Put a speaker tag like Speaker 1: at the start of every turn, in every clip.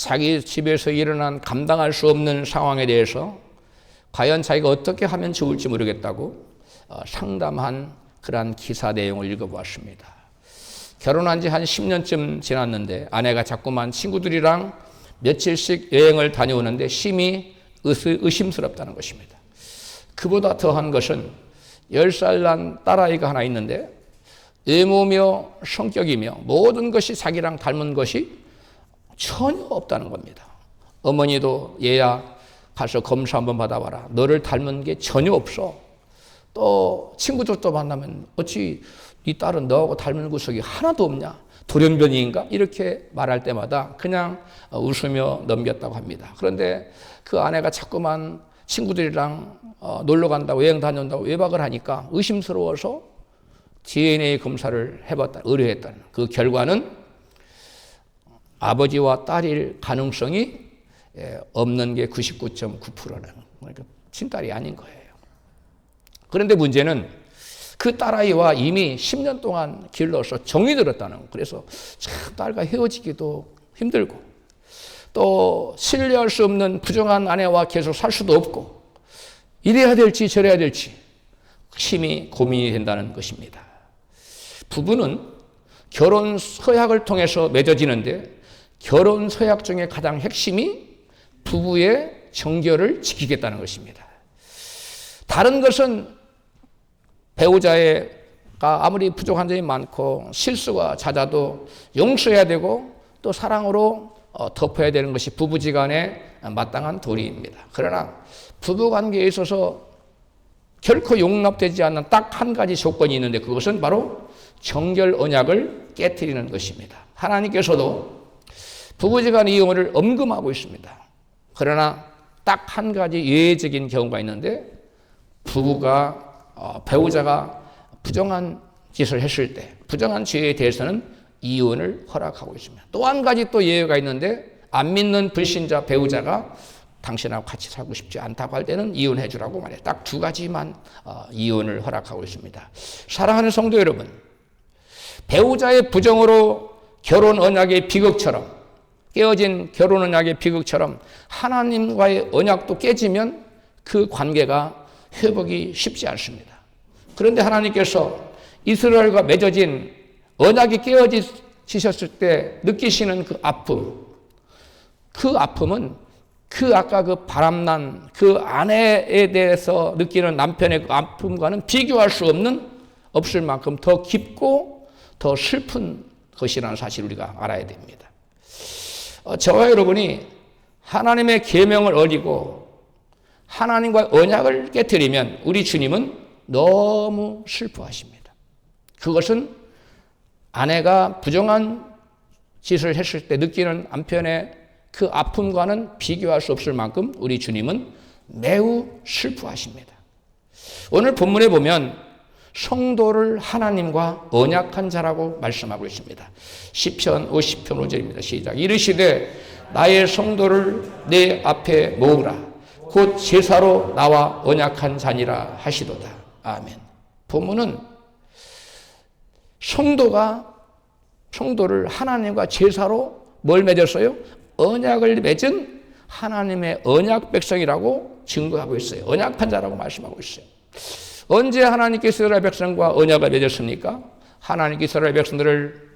Speaker 1: 자기 집에서 일어난 감당할 수 없는 상황에 대해서 과연 자기가 어떻게 하면 좋을지 모르겠다고 상담한 그러한 기사 내용을 읽어보았습니다. 결혼한 지 한 10년쯤 지났는데 아내가 자꾸만 친구들이랑 며칠씩 여행을 다녀오는데 심히 의심스럽다는 것입니다. 그보다 더한 것은 10살 난 딸아이가 하나 있는데 외모며 성격이며 모든 것이 자기랑 닮은 것이 전혀 없다는 겁니다. 어머니도 얘야 가서 검사 한번 받아봐라. 너를 닮은 게 전혀 없어. 또 친구들도 만나면 어찌 네 딸은 너하고 닮은 구석이 하나도 없냐? 돌연변이인가? 이렇게 말할 때마다 그냥 웃으며 넘겼다고 합니다. 그런데 그 아내가 자꾸만 친구들이랑 놀러 간다고 여행 다녀온다고 외박을 하니까 의심스러워서 DNA 검사를 해봤다, 의뢰했다는 그 결과는 아버지와 딸일 가능성이 없는 게 99.9%라는 그러니까 친딸이 아닌 거예요. 그런데 문제는 그 딸아이와 이미 10년 동안 길러서 정이 들었다는 거. 그래서 참 딸과 헤어지기도 힘들고 또 신뢰할 수 없는 부정한 아내와 계속 살 수도 없고 이래야 될지 저래야 될지 심히 고민이 된다는 것입니다. 부부는 결혼 서약을 통해서 맺어지는데 결혼 서약 중에 가장 핵심이 부부의 정결을 지키겠다는 것입니다. 다른 것은 배우자가 아무리 부족한 점이 많고 실수가 잦아도 용서해야 되고 또 사랑으로 덮어야 되는 것이 부부지간의 마땅한 도리입니다. 그러나 부부관계에 있어서 결코 용납되지 않는 딱 한 가지 조건이 있는데 그것은 바로 정결 언약을 깨트리는 것입니다. 하나님께서도 부부지간 이혼을 엄금하고 있습니다. 그러나 딱 한 가지 예외적인 경우가 있는데 부부가 배우자가 부정한 짓을 했을 때 부정한 죄에 대해서는 이혼을 허락하고 있습니다. 또 한 가지 또 예외가 있는데 안 믿는 불신자 배우자가 당신하고 같이 살고 싶지 않다고 할 때는 이혼해 주라고 말해요. 딱 두 가지만 이혼을 허락하고 있습니다. 사랑하는 성도 여러분, 배우자의 부정으로 결혼 언약의 비극처럼 깨어진 결혼 언약의 비극처럼 하나님과의 언약도 깨지면 그 관계가 회복이 쉽지 않습니다. 그런데 하나님께서 이스라엘과 맺어진 언약이 깨어지셨을 때 느끼시는 그 아픔은 그 아까 그 바람난 그 아내에 대해서 느끼는 남편의 그 아픔과는 비교할 수 없을 만큼 더 깊고 더 슬픈 것이라는 사실을 우리가 알아야 됩니다. 저와 여러분이 하나님의 계명을 어기고 하나님과 언약을 깨트리면 우리 주님은 너무 슬퍼하십니다. 그것은 아내가 부정한 짓을 했을 때 느끼는 남편의 그 아픔과는 비교할 수 없을 만큼 우리 주님은 매우 슬퍼하십니다. 오늘 본문에 보면 성도를 하나님과 언약한 자라고 말씀하고 있습니다. 시편 50편 5절입니다. 시작. 이르시되 나의 성도를 내 앞에 모으라. 곧 제사로 나와 언약한 자니라 하시도다. 아멘. 본문은 성도를 하나님과 제사로 뭘 맺었어요? 언약을 맺은 하나님의 언약 백성이라고 증거하고 있어요. 언약한 자라고 말씀하고 있어요. 언제 하나님께서 이스라엘 백성과 언약을 맺었습니까? 하나님께서 이스라엘 백성들을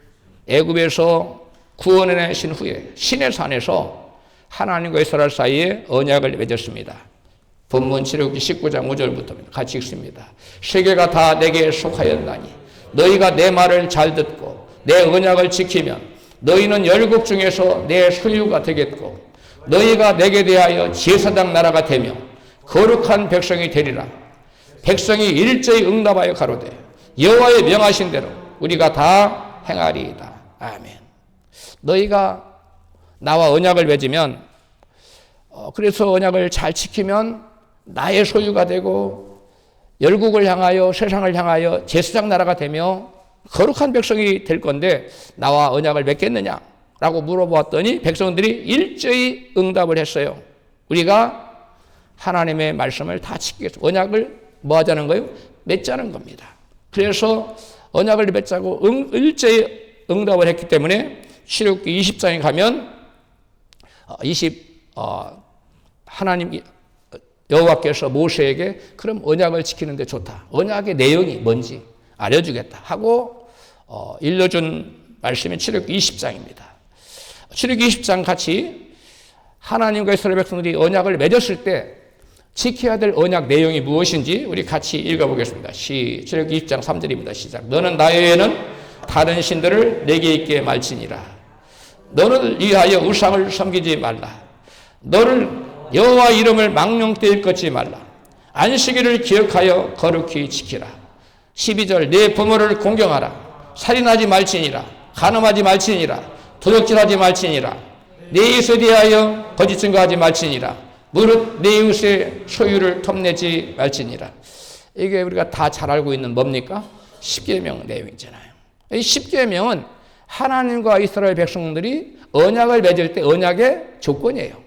Speaker 1: 애굽에서 구원해내신 후에 시내산에서 하나님과 이스라엘 사이에 언약을 맺었습니다. 본문 출애굽기 19장 5절부터 같이 읽습니다. 세계가 다 내게 속하였나니 너희가 내 말을 잘 듣고 내 언약을 지키면 너희는 열국 중에서 내 소유가 되겠고 너희가 내게 대하여 제사장 나라가 되며 거룩한 백성이 되리라. 백성이 일제히 응답하여 가로되 여호와의 명하신 대로 우리가 다 행하리이다. 아멘. 너희가 나와 언약을 맺으면 그래서 언약을 잘 지키면 나의 소유가 되고 열국을 향하여 세상을 향하여 제사장 나라가 되며 거룩한 백성이 될 건데 나와 언약을 맺겠느냐라고 물어보았더니 백성들이 일제히 응답을 했어요. 우리가 하나님의 말씀을 다 지키겠습니다. 언약을 뭐 하자는 거예요? 맺자는 겁니다. 그래서 언약을 맺자고 일제히 응답을 했기 때문에 출애굽기 20장에 가면 하나님 여호와께서 모세에게 그럼 언약을 지키는 데 좋다. 언약의 내용이 뭔지 알려주겠다 하고 일러준 말씀이 출애굽기 20장입니다. 출애굽기 20장 같이 하나님과 이스라엘 백성들이 언약을 맺었을 때 지켜야 될 언약 내용이 무엇인지 우리 같이 읽어보겠습니다. 출애굽기 20장 3절입니다. 시작. 너는 나 외에는 다른 신들을 내게 있게 말지니라. 너를 위하여 우상을 섬기지 말라. 너를 여호와 이름을 망령되이 일컫지 말라. 안식일을 기억하여 거룩히 지키라. 12절 내 부모를 공경하라. 살인하지 말지니라. 간음하지 말지니라. 도적질하지 말지니라. 내 이웃에 대하여 거짓 증거하지 말지니라. 무릇 내 이웃의 소유를 탐내지 말지니라. 이게 우리가 다 잘 알고 있는 뭡니까? 십계명 내용이잖아요. 이 십계명은 하나님과 이스라엘 백성들이 언약을 맺을 때 언약의 조건이에요.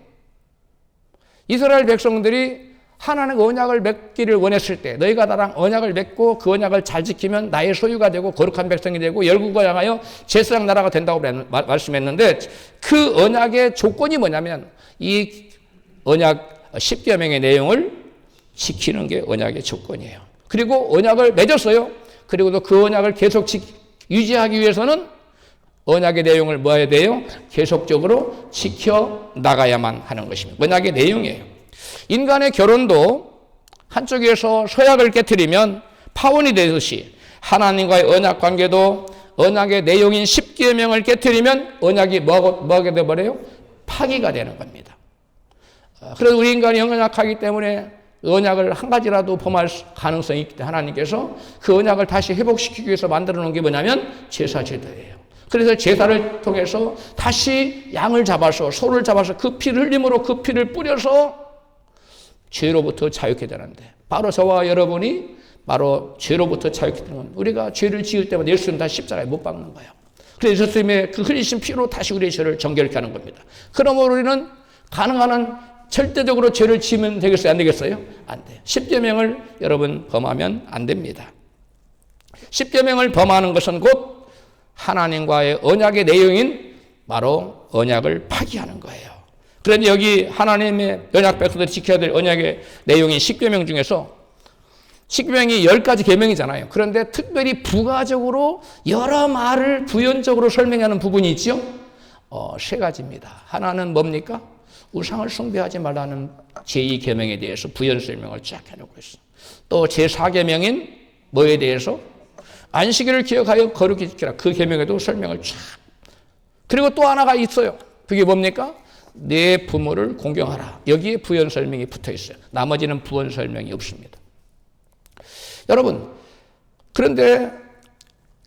Speaker 1: 이스라엘 백성들이 하나님과 언약을 맺기를 원했을 때 너희가 나랑 언약을 맺고 그 언약을 잘 지키면 나의 소유가 되고 거룩한 백성이 되고 열국을 향하여 제사장 나라가 된다고 말씀했는데 그 언약의 조건이 뭐냐면 이 언약 십계명의 내용을 지키는 게 언약의 조건이에요. 그리고 언약을 맺었어요. 그리고도 그 언약을 계속 유지하기 위해서는 언약의 내용을 뭐 해야 돼요? 계속적으로 지켜나가야만 하는 것입니다. 언약의 내용이에요. 인간의 결혼도 한쪽에서 서약을 깨트리면 파혼이 되듯이 하나님과의 언약 관계도 언약의 내용인 십계명을 깨트리면 언약이 뭐하게 되어버려요? 파기가 되는 겁니다. 그래서 우리 인간이 연약하기 때문에 언약을 한 가지라도 범할 가능성이 있기 때문에 하나님께서 그 언약을 다시 회복시키기 위해서 만들어 놓은 게 뭐냐면 제사 제도예요. 그래서 제사를 통해서 다시 양을 잡아서 소를 잡아서 그 피를 흘림으로 그 피를 뿌려서 죄로부터 자유케 되는데 바로 저와 여러분이 바로 죄로부터 자유케 되는 건 우리가 죄를 지을 때마다 예수님 다 십자가에 못 박는 거예요. 그래서 예수님의 그 흘리신 피로 다시 우리의 죄를 정결케 하는 겁니다. 그러므로 우리는 가능한 한 절대적으로 죄를 지으면 되겠어요? 안 되겠어요? 안 돼요. 십계명을 여러분 범하면 안 됩니다. 십계명을 범하는 것은 곧 하나님과의 언약의 내용인 바로 언약을 파기하는 거예요. 그런데 여기 하나님의 언약 백성들이 지켜야 될 언약의 내용인 십계명 중에서 십계명이 10가지 계명이잖아요. 그런데 특별히 부가적으로 여러 말을 부연적으로 설명하는 부분이 있죠. 3가지입니다. 하나는 뭡니까? 우상을 숭배하지 말라는 제2계명에 대해서 부연 설명을 쫙 해놓고 있어요. 또 제4계명인 뭐에 대해서? 안식일을 기억하여 거룩히 지키라. 그 계명에도 설명을 쫙. 그리고 또 하나가 있어요. 그게 뭡니까? 내 부모를 공경하라. 여기에 부연 설명이 붙어 있어요. 나머지는 부연 설명이 없습니다. 여러분, 그런데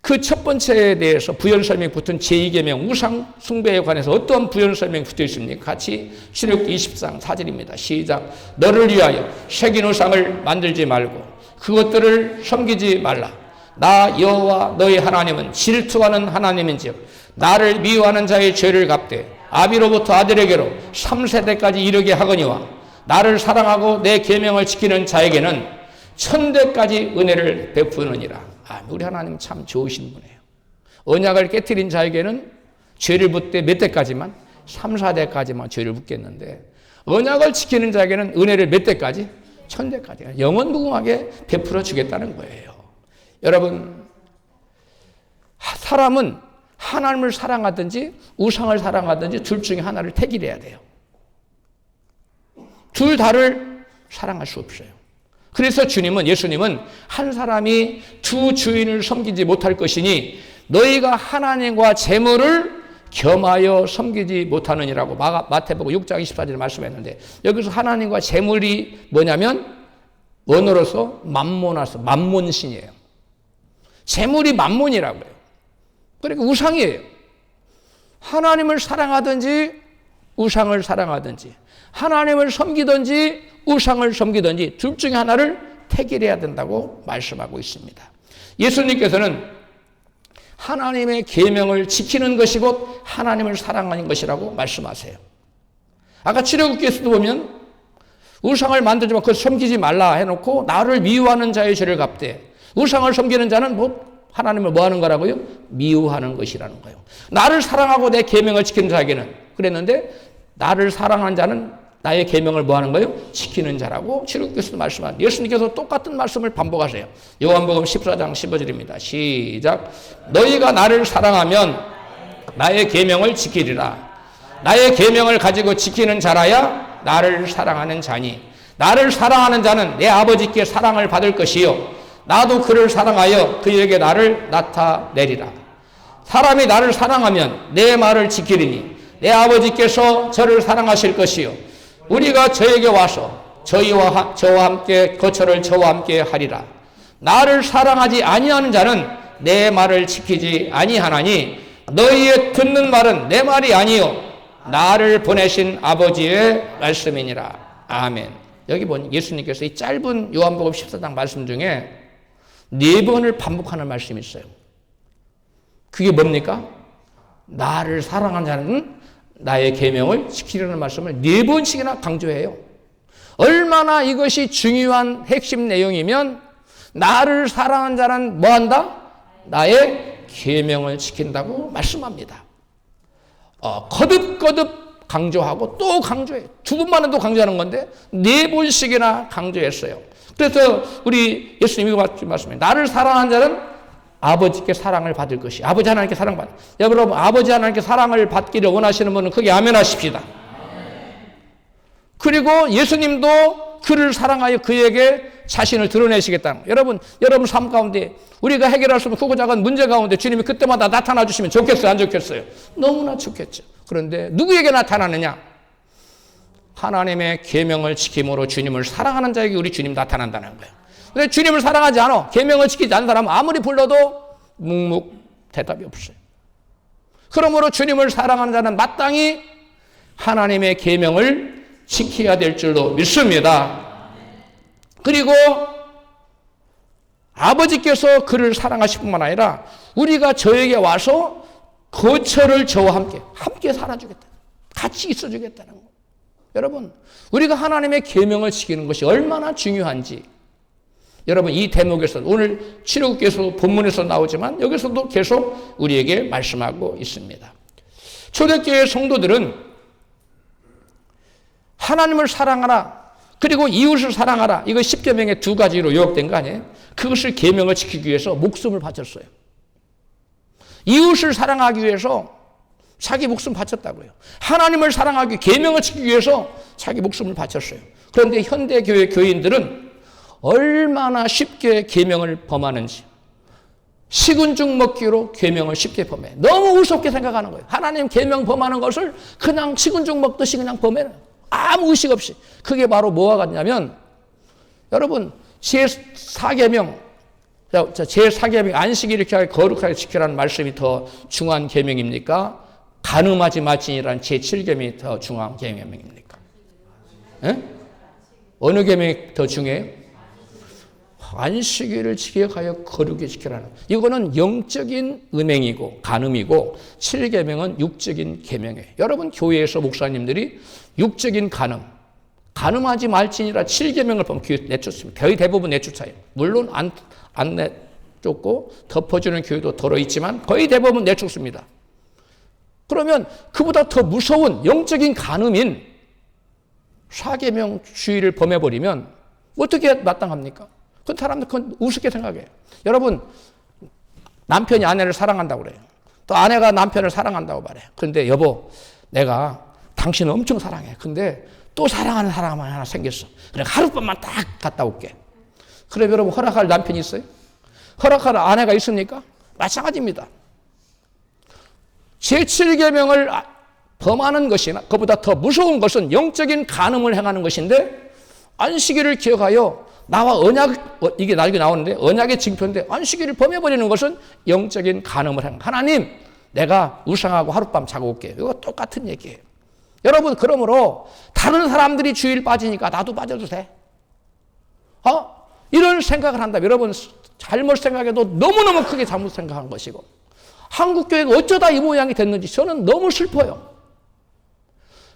Speaker 1: 그 첫 번째에 대해서 부연 설명이 붙은 제2계명 우상 숭배에 관해서 어떤 부연 설명이 붙어 있습니까? 같이 출애굽기 20장 4절입니다. 시작. 너를 위하여 새긴 우상을 만들지 말고 그것들을 섬기지 말라. 나 여호와 너희 하나님은 질투하는 하나님인즉 나를 미워하는 자의 죄를 갚되 아비로부터 아들에게로 3세대까지 이르게 하거니와 나를 사랑하고 내 계명을 지키는 자에게는 1000대까지 은혜를 베푸느니라. 우리 하나님 참 좋으신 분이에요. 언약을 깨트린 자에게는 죄를 묻되 몇 대까지만 3, 4대까지만 죄를 묻겠는데 언약을 지키는 자에게는 은혜를 몇 대까지? 1000대까지 영원무궁하게 베풀어 주겠다는 거예요. 여러분, 사람은 하나님을 사랑하든지 우상을 사랑하든지 둘 중에 하나를 택일해야 돼요. 둘 다를 사랑할 수 없어요. 그래서 예수님은 한 사람이 두 주인을 섬기지 못할 것이니 너희가 하나님과 재물을 겸하여 섬기지 못하느니라고 마태복음 6장 24절에 말씀했는데 여기서 하나님과 재물이 뭐냐면 원어로서 만몬신이에요. 재물이 만몬이라고요. 그러니까 우상이에요. 하나님을 사랑하든지 우상을 사랑하든지 하나님을 섬기든지 우상을 섬기든지 둘 중에 하나를 택일해야 된다고 말씀하고 있습니다. 예수님께서는 하나님의 계명을 지키는 것이 곧 하나님을 사랑하는 것이라고 말씀하세요. 아까 출애굽기에서도 보면 우상을 만들지 말고 그걸 섬기지 말라 해놓고 나를 미워하는 자의 죄를 갚되 우상을 섬기는 자는 하나님을 뭐 하는 거라고요? 미워하는 것이라는 거예요. 나를 사랑하고 내 계명을 지키는 자에게는 그랬는데 나를 사랑하는 자는 나의 계명을 뭐 하는 거예요? 지키는 자라고 출애굽께서도 말씀하는, 예수님께서 똑같은 말씀을 반복하세요. 요한복음 14장 15절입니다. 시작. 너희가 나를 사랑하면 나의 계명을 지키리라. 나의 계명을 가지고 지키는 자라야 나를 사랑하는 자니, 나를 사랑하는 자는 내 아버지께 사랑을 받을 것이요 나도 그를 사랑하여 그에게 나를 나타내리라. 사람이 나를 사랑하면 내 말을 지키리니 내 아버지께서 저를 사랑하실 것이요 우리가 저에게 와서 저와 함께 거처를 저와 함께 하리라. 나를 사랑하지 아니하는 자는 내 말을 지키지 아니하나니 너희의 듣는 말은 내 말이 아니요 나를 보내신 아버지의 말씀이니라. 아멘. 여기 보니 예수님께서 이 짧은 요한복음 14장 말씀 중에 4번을 반복하는 말씀이 있어요. 그게 뭡니까? 나를 사랑하는 자는 나의 계명을 지키려는 말씀을 4번씩이나 강조해요. 얼마나 이것이 중요한 핵심 내용이면, 나를 사랑하는 자는 뭐 한다? 나의 계명을 지킨다고 말씀합니다. 거듭거듭 강조하고 또 강조해요. 2번만 해도 강조하는 건데 4번씩이나 강조했어요. 그래서 우리 예수님이 말씀해요. 나를 사랑하는 자는 아버지께 사랑을 받을 것이, 아버지 하나님께 사랑받는. 여러분, 아버지 하나님께 사랑을 받기를 원하시는 분은 크게 아멘 하십시다. 그리고 예수님도 그를 사랑하여 그에게 자신을 드러내시겠다는 거예요. 여러분 삶 가운데 우리가 해결할 수 없는 크고 작은 문제 가운데 주님이 그때마다 나타나 주시면 좋겠어요, 안 좋겠어요? 너무나 좋겠죠. 그런데 누구에게 나타나느냐? 하나님의 계명을 지킴으로 주님을 사랑하는 자에게 우리 주님 나타난다는 거예요. 근데 주님을 사랑하지 않아, 계명을 지키지 않는 사람은 아무리 불러도 묵묵 대답이 없어요. 그러므로 주님을 사랑하는 자는 마땅히 하나님의 계명을 지켜야 될 줄로 믿습니다. 그리고 아버지께서 그를 사랑하실 뿐만 아니라 우리가 저에게 와서 거처를 저와 함께 살아주겠다, 같이 있어주겠다는 거예요. 여러분, 우리가 하나님의 계명을 지키는 것이 얼마나 중요한지, 여러분 이 대목에서 오늘 출애굽기에서 본문에서 나오지만 여기서도 계속 우리에게 말씀하고 있습니다. 초대교회 성도들은 하나님을 사랑하라, 그리고 이웃을 사랑하라, 이거 10계명의 2가지로 요약된 거 아니에요? 그것을 계명을 지키기 위해서 목숨을 바쳤어요. 이웃을 사랑하기 위해서 자기 목숨 바쳤다고요. 하나님을 사랑하기, 계명을 지키기 위해서 자기 목숨을 바쳤어요. 그런데 현대교회 교인들은 얼마나 쉽게 계명을 범하는지, 식은 죽 먹기로 계명을 쉽게 범해. 너무 우습게 생각하는 거예요. 하나님 계명 범하는 것을 그냥 식은 죽 먹듯이 그냥 범해요. 아무 의식 없이. 그게 바로 뭐와 같냐면, 여러분 제4계명 안식일 이렇게 거룩하게 지키라는 말씀이 더 중요한 계명입니까? 간음하지 말지니라는 제7계명이 더 중요한 계명입니까? 예? 어느 계명이 더 중요해요? 안식일을 지켜가여 거룩히 지키라는, 이거는 영적인 음행이고 간음이고, 7계명은 육적인 계명이에요. 여러분 교회에서 목사님들이 육적인 간음하지 말지니라 7계명을 보면 내쫓습니다. 거의 대부분 내쫓아요. 물론 안 내쫓고 덮어주는 교회도 덜어 있지만 거의 대부분 내쫓습니다. 그러면 그보다 더 무서운 영적인 간음인 4계명 주의를 범해버리면 어떻게 마땅합니까? 그 사람들 그건 우습게 생각해요. 여러분, 남편이 아내를 사랑한다고 그래요. 또 아내가 남편을 사랑한다고 말해요. 그런데 여보, 내가 당신을 엄청 사랑해. 근데 또 사랑하는 사람이 하나 생겼어. 그래, 하룻밤만 딱 갔다 올게. 그래, 여러분, 허락할 남편이 있어요? 허락할 아내가 있습니까? 마찬가지입니다. 제7계명을 범하는 것이나 그보다 더 무서운 것은 영적인 간음을 행하는 것인데, 안식일을 기억하여 나와 언약, 이게 나오는데 언약의 징표인데 안식일을 범해버리는 것은 영적인 간음을 행한. 하나님, 내가 우상하고 하룻밤 자고 올게. 이거 똑같은 얘기예요. 여러분, 그러므로 다른 사람들이 주일 빠지니까 나도 빠져도 돼. 이런 생각을 한다면 여러분 잘못 생각해도 너무너무 크게 잘못 생각한 것이고, 한국교회가 어쩌다 이 모양이 됐는지 저는 너무 슬퍼요.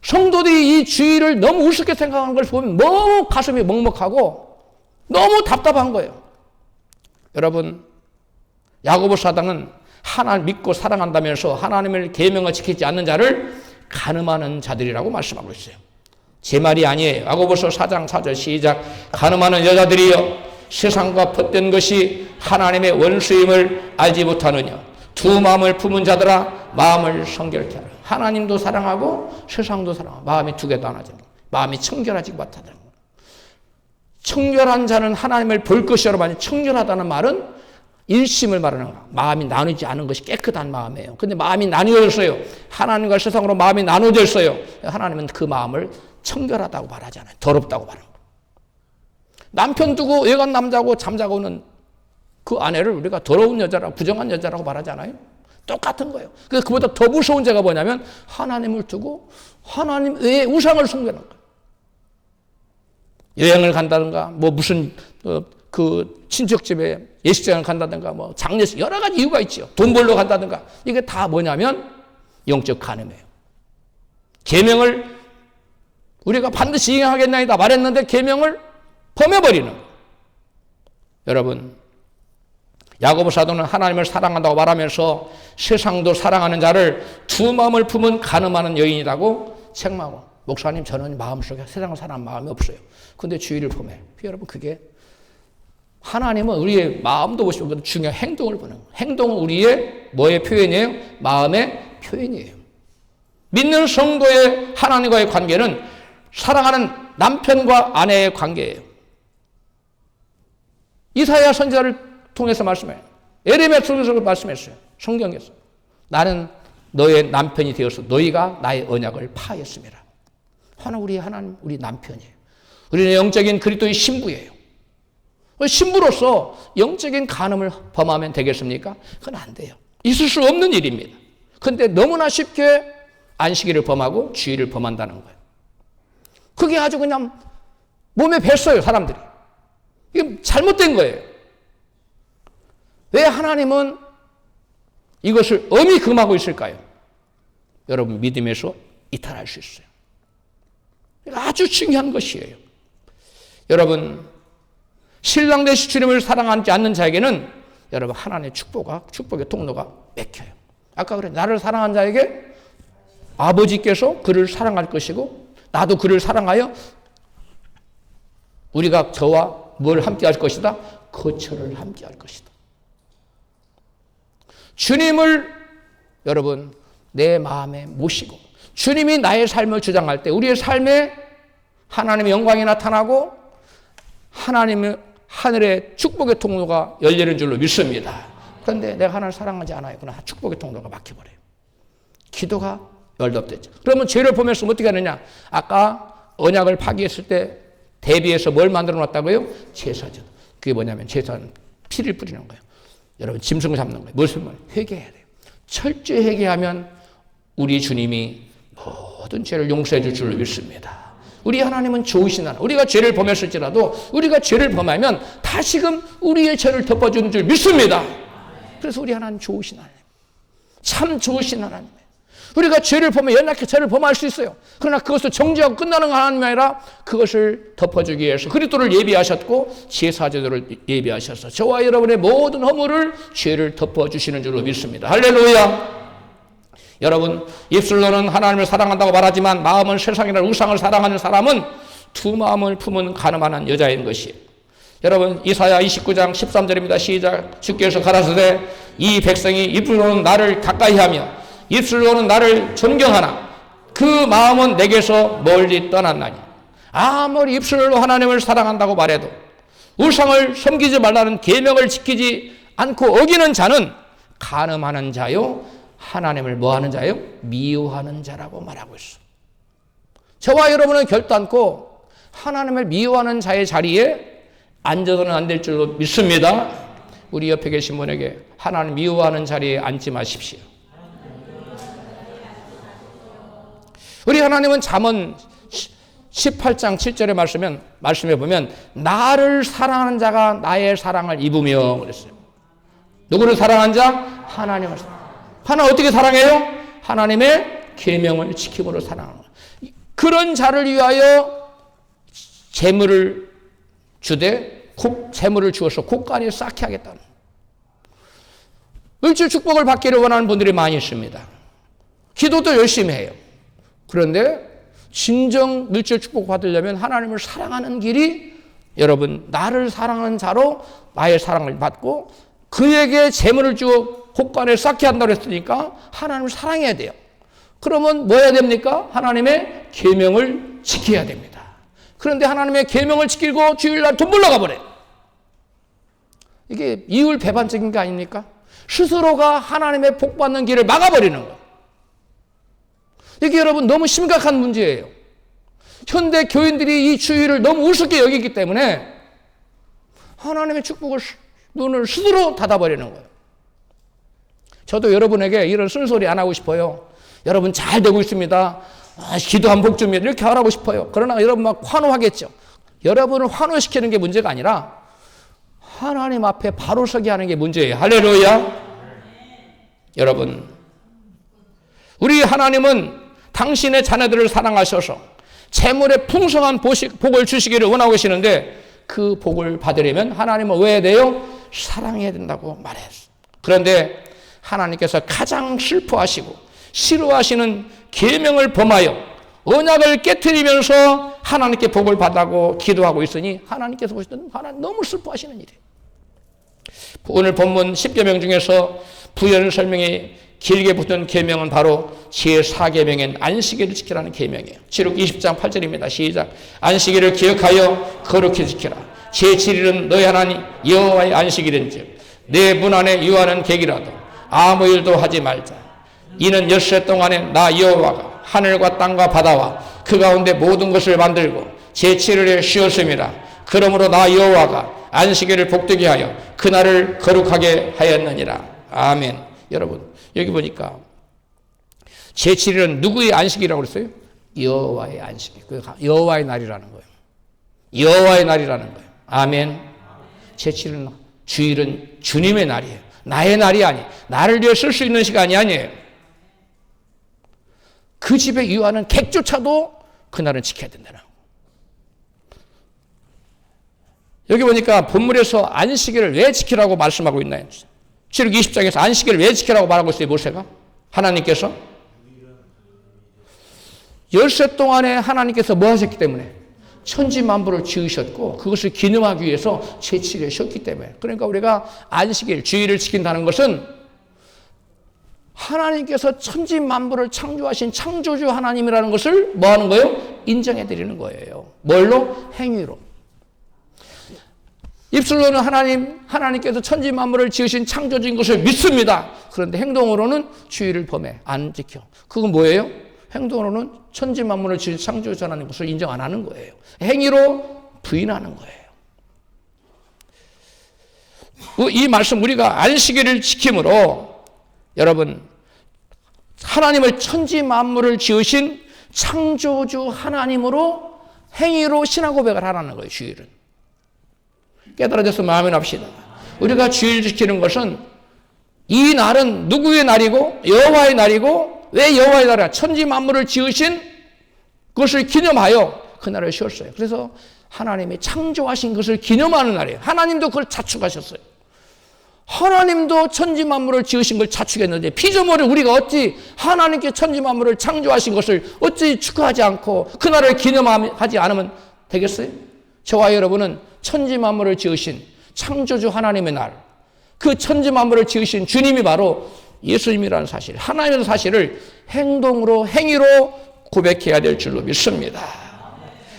Speaker 1: 성도들이 이 주일을 너무 우습게 생각하는 걸 보면 너무 가슴이 먹먹하고 너무 답답한 거예요. 여러분, 야고보 사도는 하나님 믿고 사랑한다면서 하나님의 계명을 지키지 않는 자를 간음하는 자들이라고 말씀하고 있어요. 제 말이 아니에요. 야고보서 4장 4절 시작. 간음하는 여자들이여 세상과 헛된 것이 하나님의 원수임을 알지 못하느냐. 두 마음을 품은 자들아 마음을 성결케 하라. 하나님도 사랑하고 세상도 사랑하고 마음이 두 개도 하나죠. 마음이 청결하지 못하다는 거예요. 청결한 자는 하나님을 볼 것이라고 하니 청결하다는 말은 일심을 말하는 거예요. 마음이 나누지 않은 것이 깨끗한 마음이에요. 근데 마음이 나뉘어졌어요. 하나님과 세상으로 마음이 나누어졌어요. 하나님은 그 마음을 청결하다고 말하잖아요. 더럽다고 말하는 거예요. 남편 두고 외간 남자하고 잠자고는 그 아내를 우리가 더러운 여자라고 부정한 여자라고 말하잖아요. 똑같은 거예요. 그래서 그보다 더 무서운 죄가 뭐냐면 하나님을 두고 하나님 외에 우상을 숭배하는 거예요. 여행을 간다든가 뭐 무슨 그 친척집에 예식장을 간다든가 뭐 장례식 여러 가지 이유가 있죠. 돈 벌러 간다든가 이게 다 뭐냐면 영적 간음이에요. 계명을 우리가 반드시 이행하겠나이다 말했는데 계명을 범해버리는 거예요. 여러분 야고보 사도는 하나님을 사랑한다고 말하면서 세상도 사랑하는 자를 두 마음을 품은 간음하는 여인이라고 책망하고 목사님 저는 마음속에 세상을 사랑하는 마음이 없어요. 근데 주의를 범해. 여러분 그게 하나님은 우리의 마음도 보시고 중요한 행동을 보는 거예요. 행동은 우리의 뭐의 표현이에요? 마음의 표현이에요. 믿는 성도의 하나님과의 관계는 사랑하는 남편과 아내의 관계예요. 이사야 선지자를 통해서 말씀해요. 에레미야 통해서 말씀했어요. 성경에서. 나는 너의 남편이 되어서 너희가 나의 언약을 파하였습니다. 하나님, 우리 남편이에요. 우리는 영적인 그리스도의 신부예요. 신부로서 영적인 간음을 범하면 되겠습니까? 그건 안 돼요. 있을 수 없는 일입니다. 그런데 너무나 쉽게 안식일을 범하고 주일을 범한다는 거예요. 그게 아주 그냥 몸에 뱄어요, 사람들이. 이게 잘못된 거예요. 왜 하나님은 이것을 엄히 금하고 있을까요? 여러분 믿음에서 이탈할 수 있어요. 아주 중요한 것이에요. 여러분 신랑 되신 주님을 사랑하지 않는 자에게는 여러분 하나님의 축복의 통로가 막혀요. 아까 그래 나를 사랑한 자에게 아버지께서 그를 사랑할 것이고 나도 그를 사랑하여 우리가 저와 뭘 함께 할 것이다? 거처를 함께 할 것이다. 주님을 여러분 내 마음에 모시고 주님이 나의 삶을 주장할 때 우리의 삶에 하나님의 영광이 나타나고 하나님의 하늘의 축복의 통로가 열리는 줄로 믿습니다. 그런데 내가 하나님을 사랑하지 않아요. 그러나 축복의 통로가 막혀버려요. 기도가 열답되죠. 그러면 죄를 보면서 어떻게 하느냐? 아까 언약을 파기했을 때 대비해서 뭘 만들어 놨다고요? 제사죠. 그게 뭐냐면 제사는 피를 뿌리는 거예요. 여러분 짐승을 잡는 거예요. 무엇을 회개해야 돼요. 철저히 회개하면 우리 주님이 모든 죄를 용서해 줄 줄로 믿습니다. 우리 하나님은 좋으신 하나님. 우리가 죄를 범했을지라도 우리가 죄를 범하면 다시금 우리의 죄를 덮어주는 줄 믿습니다. 그래서 우리 하나님 좋으신 하나님. 참 좋으신 하나님. 우리가 죄를 범하면 연약해 죄를 범할 수 있어요. 그러나 그것을 정죄하고 끝나는 하나님이 아니라 그것을 덮어주기 위해서 그리스도를 예비하셨고 제사제도를 예비하셔서 저와 여러분의 모든 허물을 죄를 덮어주시는 줄로 믿습니다. 할렐루야. 여러분 입술로는 하나님을 사랑한다고 말하지만 마음은 세상이라는 우상을 사랑하는 사람은 두 마음을 품은 간음하는 여자인 것이에요. 여러분 이사야 29장 13절입니다. 시작. 주께서 가라사대 이 백성이 입술로는 나를 가까이하며 입술로는 나를 존경하나 그 마음은 내게서 멀리 떠났나니. 아무리 입술로 하나님을 사랑한다고 말해도 우상을 섬기지 말라는 계명을 지키지 않고 어기는 자는 간음하는 자요 하나님을 뭐하는 자요? 미워하는 자라고 말하고 있어. 저와 여러분은 결단코 하나님을 미워하는 자의 자리에 앉아서는 안 될 줄로 믿습니다. 우리 옆에 계신 분에게 하나님 미워하는 자리에 앉지 마십시오. 우리 하나님은 잠언 18장 7절의 말씀에 보면 나를 사랑하는 자가 나의 사랑을 입으며 그랬어요. 누구를 사랑한 자? 하나님을 사랑하는 자. 하나님 어떻게 사랑해요? 하나님의 계명을 지킴으로 사랑하는 거예요. 그런 자를 위하여 재물을 주되 재물을 주어서 곳간이 쌓게 하겠다는 거예요. 물질 축복을 받기를 원하는 분들이 많이 있습니다. 기도도 열심히 해요. 그런데 진정 물질 축복 받으려면 하나님을 사랑하는 길이 여러분 나를 사랑하는 자로 나의 사랑을 받고 그에게 재물을 주어 곳간에 쌓게 한다고 했으니까 하나님을 사랑해야 돼요. 그러면 뭐 해야 됩니까? 하나님의 계명을 지켜야 됩니다. 그런데 하나님의 계명을 지키고 주일날 돈 벌러 가버려요. 이게 이율 배반적인 게 아닙니까? 스스로가 하나님의 복 받는 길을 막아버리는 거예요. 이게 여러분 너무 심각한 문제예요. 현대 교인들이 이 주의를 너무 우습게 여기기 때문에 하나님의 축복을 눈을 스스로 닫아버리는 거예요. 저도 여러분에게 이런 쓴소리 안 하고 싶어요. 여러분 잘 되고 있습니다. 기도한 복 줍니다. 이렇게 하라고 싶어요. 그러나 여러분 막 환호하겠죠. 여러분을 환호시키는 게 문제가 아니라 하나님 앞에 바로 서게 하는 게 문제예요. 할렐루야. 여러분, 우리 하나님은 당신의 자녀들을 사랑하셔서 재물의 풍성한 복을 주시기를 원하고 계시는데 그 복을 받으려면 하나님은 왜 해야 돼요? 사랑해야 된다고 말했어요. 그런데 하나님께서 가장 슬퍼하시고 싫어하시는 계명을 범하여 언약을 깨트리면서 하나님께 복을 받라고 기도하고 있으니 하나님께서 보실 때는 하나님 너무 슬퍼하시는 일이에요. 오늘 본문 10계명 중에서 부연 설명이 길게 붙은 계명은 바로 제4계명인 안식일을 지키라는 계명이에요. 지록 20장 8절입니다. 시작. 안식일을 기억하여 거룩히 지키라. 제7일은 너희 하나님 여호와의 안식일인즉 내 문 안에 유하는 객이라도 아무 일도 하지 말자. 이는 엿새 동안에 나 여호와가 하늘과 땅과 바다와 그 가운데 모든 것을 만들고 제7일에 쉬었음이라. 그러므로 나 여호와가 안식일을 복되게 하여 그날을 거룩하게 하였느니라. 아멘. 여러분 여기 보니까 제7일은 누구의 안식이라고 그랬어요? 여호와의 안식일. 여호와의 날이라는 거예요. 여호와의 날이라는 거예요. 아멘. 제7일은 주일은 주님의 날이에요. 나의 날이 아니에요. 나를 위해 쓸 수 있는 시간이 아니에요. 그 집에 유하는 객조차도 그날은 지켜야 된다는 거예요. 여기 보니까 본문에서 안식일을 왜 지키라고 말씀하고 있나요? 지록 20장에서 안식일을 왜 지키라고 말하고 있어요? 모세가? 하나님께서? 엿새 동안에 하나님께서 뭐 하셨기 때문에? 천지만물을 지으셨고 그것을 기념하기 위해서 제7일에 쉬었기 때문에. 그러니까 우리가 안식일, 주일을 지킨다는 것은 하나님께서 천지만물을 창조하신 창조주 하나님이라는 것을 뭐 하는 거예요? 인정해 드리는 거예요. 뭘로? 행위로. 입술로는 하나님께서 천지만물을 지으신 창조주인 것을 믿습니다. 그런데 행동으로는 주의를 범해 안 지켜. 그건 뭐예요? 행동으로는 천지만물을 지으신 창조주 하나님 것을 인정 안 하는 거예요. 행위로 부인하는 거예요. 이 말씀 우리가 안식일을 지킴으로 여러분 하나님을 천지만물을 지으신 창조주 하나님으로 행위로 신앙 고백을 하라는 거예요. 주일은. 깨달아져서 마음에 납시다. 우리가 주일 지키는 것은 이 날은 누구의 날이고 여호와의 날이고 왜 여호와의 날이야? 천지 만물을 지으신 것을 기념하여 그날을 쉬었어요. 그래서 하나님이 창조하신 것을 기념하는 날이에요. 하나님도 그걸 자축하셨어요. 하나님도 천지 만물을 지으신 걸 자축했는데 피조물을 우리가 어찌 하나님께 천지 만물을 창조하신 것을 어찌 축하하지 않고 그날을 기념하지 않으면 되겠어요? 저와 여러분은 천지 만물을 지으신 창조주 하나님의 날, 그 천지 만물을 지으신 주님이 바로 예수님이라는 사실, 하나님의 사실을 행동으로 행위로 고백해야 될 줄로 믿습니다.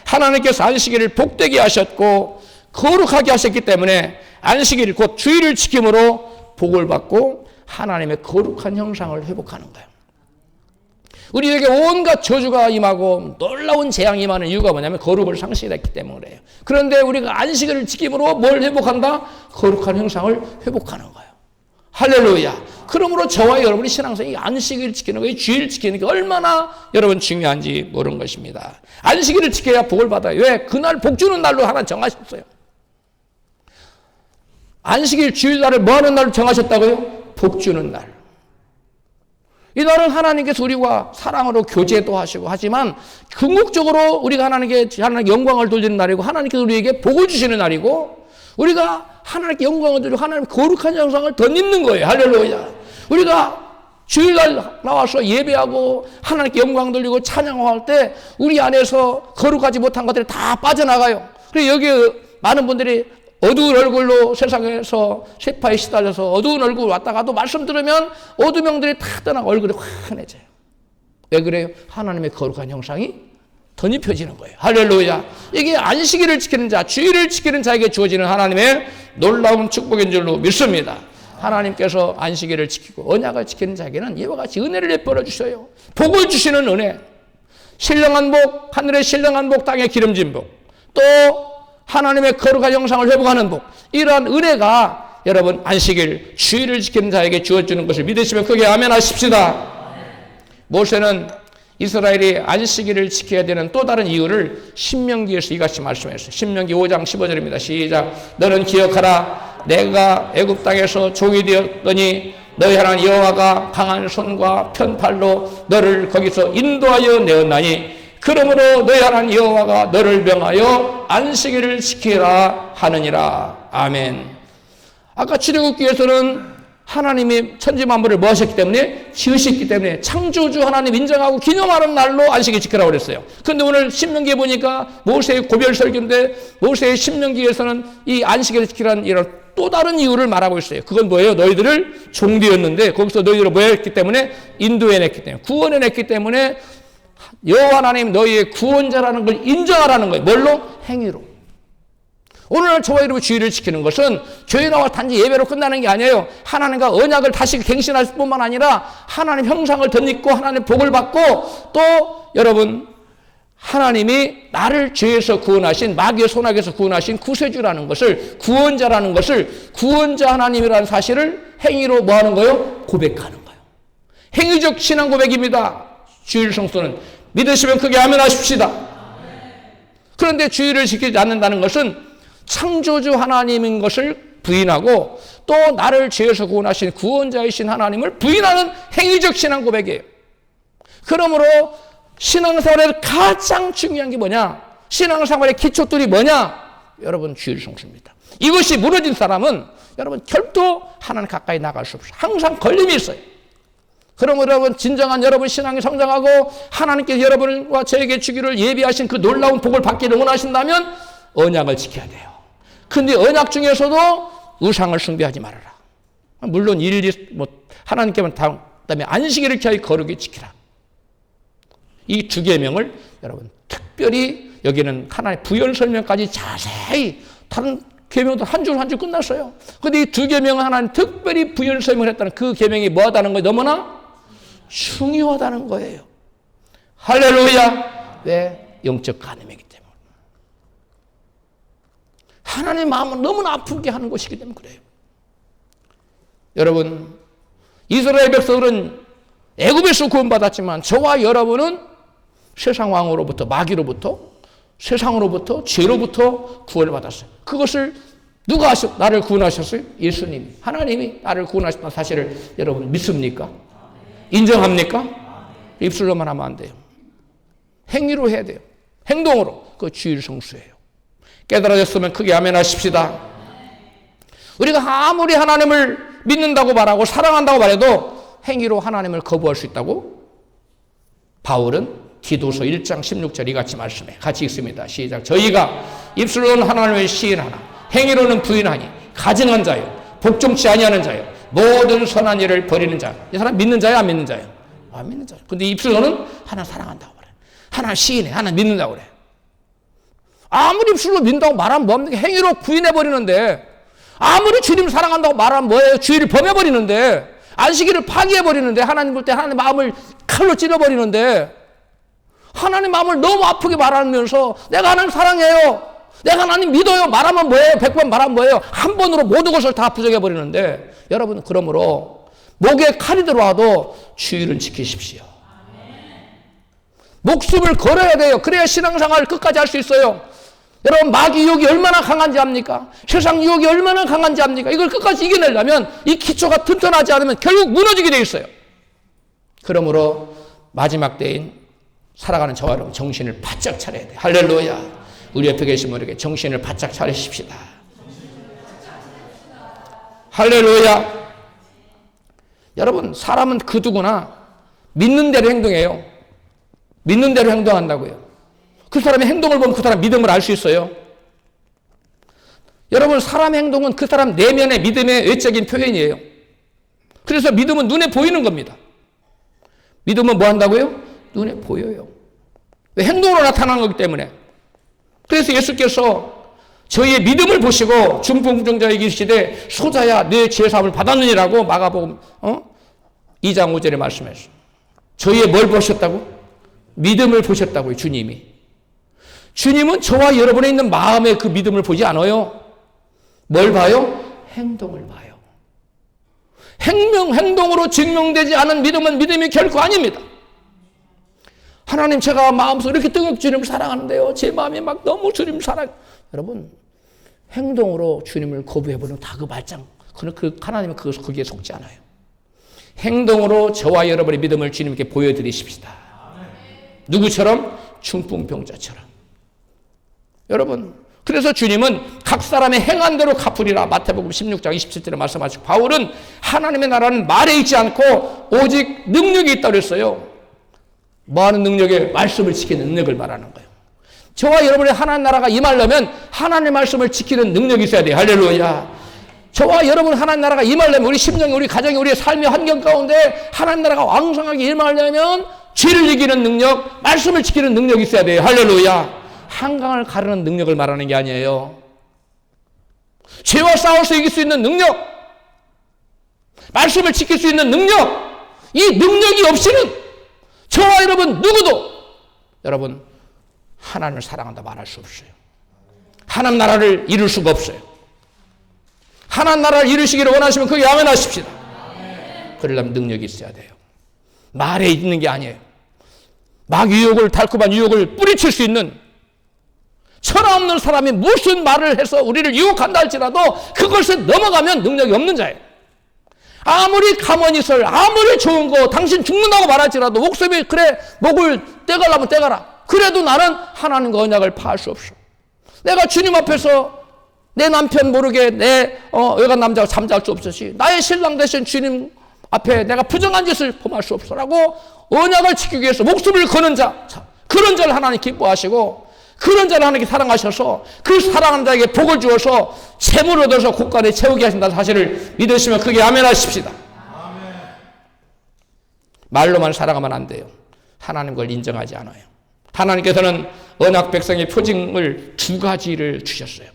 Speaker 1: 하나님께서 안식일을 복되게 하셨고 거룩하게 하셨기 때문에 안식일 곧 주일을 지킴으로 복을 받고 하나님의 거룩한 형상을 회복하는 거예요. 우리에게 온갖 저주가 임하고 놀라운 재앙이 임하는 이유가 뭐냐면 거룩을 상실했기 때문이에요. 그런데 우리가 안식일을 지킴으로 뭘 회복한다? 거룩한 형상을 회복하는 거예요. 할렐루야. 그러므로 저와 여러분이 신앙생활 이 안식일을 지키는 거, 이 주일을 지키는 게 얼마나 여러분 중요한지 모르는 것입니다. 안식일을 지켜야 복을 받아요. 왜? 그날 복 주는 날로 하나 정하셨어요. 안식일 주일날을 뭐 하는 날로 정하셨다고요? 복 주는 날. 이 날은 하나님께서 우리와 사랑으로 교제도 하시고 하지만 궁극적으로 우리가 하나님께 영광을 돌리는 날이고 하나님께서 우리에게 복을 주시는 날이고 우리가 하나님께 영광을 돌리고 하나님의 거룩한 형상을 덧입는 거예요. 할렐루야. 우리가 주일날 나와서 예배하고 하나님께 영광 돌리고 찬양할 때 우리 안에서 거룩하지 못한 것들이 다 빠져나가요. 그래서 여기 많은 분들이 어두운 얼굴로 세상에서 세파에 시달려서 어두운 얼굴 왔다 가도 말씀 들으면 어두명들이 다 떠나고 얼굴이 환해져요. 왜 그래요? 하나님의 거룩한 형상이 덧입혀지는 거예요. 할렐루야. 이게 안식일을 지키는 자, 주일을 지키는 자에게 주어지는 하나님의 놀라운 축복인 줄로 믿습니다. 하나님께서 안식일을 지키고 언약을 지키는 자에게는 이와 같이 은혜를 베풀어 주셔요. 복을 주시는 은혜, 신령한 복, 하늘의 신령한 복, 땅의 기름진 복, 또 하나님의 거룩한 형상을 회복하는 복, 이러한 은혜가 여러분 안식일, 주일을 지키는 자에게 주어지는 것을 믿으시면 크게 아멘 하십시다. 모세는 이스라엘이 안식일을 지켜야 되는 또 다른 이유를 신명기에서 이같이 말씀했어요. 신명기 5장 15절입니다. 시작. 너는 기억하라. 내가 애굽 땅에서 종이 되었더니 너희 하나님 여호와가 강한 손과 편팔로 너를 거기서 인도하여 내었나니 그러므로 너희 하나님 여호와가 너를 명하여 안식일을 지키라 하느니라. 아멘. 아까 출애굽기에서는 하나님이 천지 만물을 뭐 하셨기 때문에? 지으셨기 때문에 창조주 하나님 인정하고 기념하는 날로 안식일 지키라고 그랬어요. 그런데 오늘 신명기에 보니까 모세의 고별 설교인데 모세의 신명기에서는 이 안식일을 지키라는 이런 또 다른 이유를 말하고 있어요. 그건 뭐예요? 너희들을 종되었는데 거기서 너희들을 뭐 했기 때문에? 인도해냈기 때문에, 구원해냈기 때문에 여호와 하나님 너희의 구원자라는 걸 인정하라는 거예요. 뭘로? 행위로. 오늘날 저와 여러분 주일을 지키는 것은 교회 나와 단지 예배로 끝나는 게 아니에요. 하나님과 언약을 다시 갱신할 뿐만 아니라 하나님 형상을 덧입고 하나님 복을 받고 또 여러분 하나님이 나를 죄에서 구원하신 마귀의 손아귀에서 구원하신 구세주라는 것을 구원자라는 것을 구원자 하나님이라는 사실을 행위로 뭐 하는 거예요? 고백하는 거예요. 행위적 신앙 고백입니다. 주일 성수는 믿으시면 크게 아멘 하십시다. 그런데 주일을 지키지 않는다는 것은 창조주 하나님인 것을 부인하고 또 나를 죄에서 구원하신 구원자이신 하나님을 부인하는 행위적 신앙 고백이에요. 그러므로 신앙생활에 가장 중요한 게 뭐냐? 신앙생활의 기초들이 뭐냐? 여러분 주일 성수입니다. 이것이 무너진 사람은 여러분 결코 하나님 가까이 나갈 수 없어요. 항상 걸림이 있어요. 그러므로 여러분 진정한 여러분 신앙이 성장하고 하나님께서 여러분과 저에게 주기를 예비하신 그 놀라운 복을 받기를 원하신다면 언약을 지켜야 돼요. 근데 언약 중에서도 우상을 숭배하지 말아라. 물론 일일이 뭐 하나님께만 다음에 안식일을 기하여 거룩히 지키라. 이 두 계명을 여러분 특별히 여기는 하나님의 부연 설명까지 자세히 다른 계명도 한 줄 한 줄 끝났어요. 그런데 이 두 계명은 하나님 특별히 부연 설명을 했다는 그 계명이 뭐하다는 거예요? 너무나 중요하다는 거예요. 할렐루야. 왜? 영적 간음이기 때문에. 하나님의 마음을 너무나 아프게 하는 것이기 때문에 그래요. 여러분, 이스라엘 백성들은 애굽에서 구원받았지만 저와 여러분은 세상 왕으로부터, 마귀로부터, 세상으로부터, 죄로부터 구원을 받았어요. 그것을 누가 나를 구원하셨어요? 예수님이. 하나님이 나를 구원하셨다는 사실을 여러분 믿습니까? 인정합니까? 입술로만 하면 안 돼요. 행위로 해야 돼요. 행동으로. 그 주일 성수예요. 깨달아졌으면 크게 아멘 하십시다. 우리가 아무리 하나님을 믿는다고 말하고 사랑한다고 말해도 행위로 하나님을 거부할 수 있다고 바울은 디도서 1장 16절 이같이 말씀해. 같이 읽습니다. 시작. 저희가 입술로는 하나님을 시인하나 행위로는 부인하니 가증한 자요 복종치 아니하는 자요 모든 선한 일을 버리는 자. 이 사람 믿는 자요 안 믿는 자요? 안 믿는 자요. 근데 입술로는 하나님 사랑한다고 그래. 하나님 시인해. 하나님 믿는다고 그래. 아무리 입술로 믿는다고 말하면 뭐합니까? 행위로 부인해버리는데 아무리 주님을 사랑한다고 말하면 뭐예요? 주의를 범해버리는데 안식일을 파기해버리는데 하나님 볼 때 하나님 마음을 칼로 찔러버리는데 하나님 마음을 너무 아프게 말하면서 내가 하나님 사랑해요. 내가 하나님 믿어요. 말하면 뭐예요? 100번 말하면 뭐예요? 한 번으로 모든 것을 다 부정해버리는데 여러분 그러므로 목에 칼이 들어와도 주의를 지키십시오. 목숨을 걸어야 돼요. 그래야 신앙생활을 끝까지 할 수 있어요. 여러분 마귀 유혹이 얼마나 강한지 압니까? 세상 유혹이 얼마나 강한지 압니까? 이걸 끝까지 이겨내려면 이 기초가 튼튼하지 않으면 결국 무너지게 돼 있어요. 그러므로 마지막 때인 살아가는 저와 여러분 정신을 바짝 차려야 돼요. 할렐루야. 우리 옆에 계신 분에게 정신을 바짝 차리십시다. 할렐루야. 여러분, 사람은 그 누구나 믿는 대로 행동해요. 믿는 대로 행동한다고요. 그 사람의 행동을 보면 그 사람 믿음을 알 수 있어요. 여러분, 사람의 행동은 그 사람 내면의 믿음의 외적인 표현이에요. 그래서 믿음은 눈에 보이는 겁니다. 믿음은 뭐 한다고요? 눈에 보여요. 왜? 행동으로 나타나는 거기 때문에. 그래서 예수께서 저희의 믿음을 보시고 중풍병자에게 이르시되 소자야 내 죄 사함을 받았느니라고 마가복음 2장 5절에 말씀하셨어요. 저희의 뭘 보셨다고? 믿음을 보셨다고요. 주님이. 주님은 저와 여러분에 있는 마음의 그 믿음을 보지 않아요. 뭘 봐요? 행동을 봐요. 행동으로 증명되지 않은 믿음은 믿음이 결코 아닙니다. 하나님, 제가 마음속으로 이렇게 뜨겁게 주님을 사랑하는데요. 제 마음이 막 너무 주님을 사랑. 여러분, 행동으로 주님을 거부해버리면 다 그 말짱. 그 하나님은 거기에 속지 않아요. 행동으로 저와 여러분의 믿음을 주님께 보여드리십시다. 누구처럼? 중풍병자처럼. 여러분, 그래서 주님은 각 사람의 행한 대로 갚으리라. 마태복음 16장 27절에 말씀하시고, 바울은 하나님의 나라는 말에 있지 않고 오직 능력이 있다고 그랬어요. 뭐하는 능력에? 말씀을 지키는 능력을 말하는 거예요. 저와 여러분의 하나님 나라가 임하려면 하나님의 말씀을 지키는 능력이 있어야 돼요. 할렐루야. 저와 여러분 하나님 나라가 임하려면 우리 심령이, 우리 가정이, 우리의 삶의 환경 가운데 하나님 나라가 왕성하게 임하려면 죄를 이기는 능력, 말씀을 지키는 능력이 있어야 돼요. 할렐루야. 한강을 가르는 능력을 말하는 게 아니에요. 죄와 싸워서 이길 수 있는 능력, 말씀을 지킬 수 있는 능력, 이 능력이 없이는 저와 여러분 누구도 여러분 하나님을 사랑한다 말할 수 없어요. 하나님 나라를 이룰 수가 없어요. 하나님 나라를 이루시기를 원하시면 그게 아멘하십시다. 그러려면 능력이 있어야 돼요. 말에 있는 게 아니에요. 막 유혹을, 달콤한 유혹을 뿌리칠 수 있는, 천하없는 사람이 무슨 말을 해서 우리를 유혹한다 할지라도 그것을 넘어가면 능력이 없는 자예요. 아무리 가만히 있을, 아무리 좋은 거, 당신 죽는다고 말할지라도 목숨이 그래, 목을 떼가려면 떼가라. 그래도 나는 하나님과 언약을 파할 수 없어. 내가 주님 앞에서 내 남편 모르게 내 여간 남자가 잠잘 수 없었지. 나의 신랑 대신 주님 앞에 내가 부정한 짓을 범할 수 없어라고 언약을 지키기 위해서 목숨을 거는 자, 그런 자를 하나님 기뻐하시고 그런 자를 하나님께 사랑하셔서 그 사랑하는 자에게 복을 주어서 재물을 얻어서 곳간에 채우게 하신다는 사실을 믿으시면 그게 아멘하십시다. 아멘. 말로만 사랑하면 안 돼요. 하나님 그걸 인정하지 않아요. 하나님께서는 언약 백성의 표징을 두 가지를 주셨어요.